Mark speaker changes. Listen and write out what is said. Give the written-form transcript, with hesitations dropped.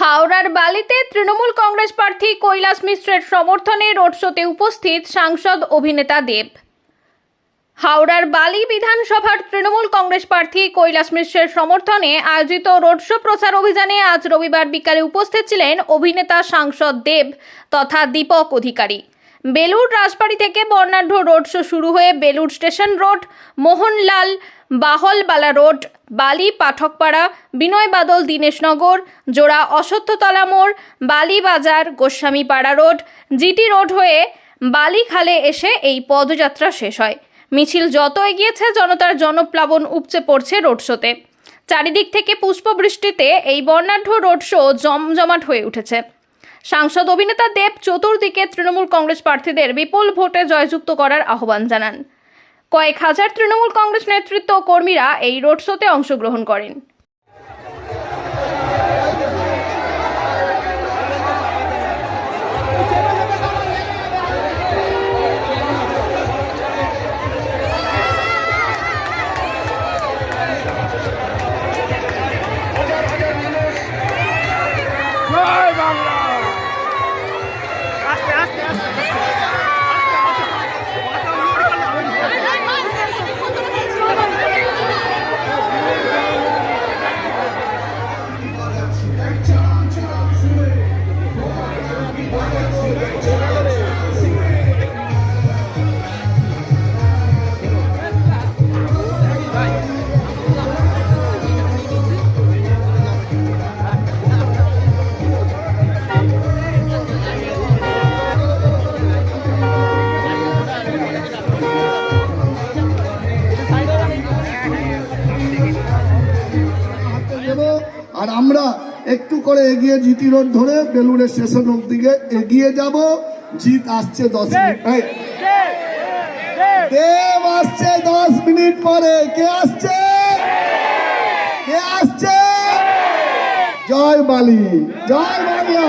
Speaker 1: হাওড়ার বালিতে তৃণমূল কংগ্রেস প্রার্থী কৈলাস মিশ্রের সমর্থনে রোড শোতে উপস্থিত সাংসদ অভিনেতা দেব। হাওড়ার বালি বিধানসভার তৃণমূল কংগ্রেস প্রার্থী কৈলাস মিশ্রের সমর্থনে আয়োজিত রোড শো প্রচার অভিযানে আজ রবিবার বিকালে উপস্থিত ছিলেন অভিনেতা সাংসদ দেব তথা দীপক অধিকারী। বেলুর রাজবাড়ি থেকে বর্ণাঢ্য রোড শো শুরু হয়ে Belur station road, Mohanlal Bahalbala road, Bally Pathakpara, Binoy Badal Dineshnagar, জোড়া অশ্বত্থতলা মোড়, বালি বাজার, গোস্বামীপাড়া রোড, জিটি রোড হয়ে বালিখালে এসে এই পদযাত্রা শেষ হয়। মিছিল যত এগিয়েছে জনতার জনপ্লাবন উপচে পড়ছে রোড শোতে। চারিদিক থেকে পুষ্পবৃষ্টিতে এই বর্ণাঢ্য রোড শো জমজমাট হয়ে উঠেছে। সাংসদ অভিনেতা দেব চতুর্দিকে তৃণমূল কংগ্রেস প্রার্থীদের বিপুল ভোটে জয়যুক্ত করার আহ্বান জানান। কয়েক হাজার তৃণমূল কংগ্রেস নেতৃত্ব ও কর্মীরা এই রোড শোতে অংশগ্রহণ করেন।
Speaker 2: আর আমরা একটু করে এগিয়ে জিটি রোড ধরে বেলুড়ের স্টেশন দিকে এগিয়ে যাব। জিত আসছে 10 মিনিট, দেব আসছে 10 মিনিট পরে। কে আসছে? কে আসছে? জয় বালি, জয় বাংলা।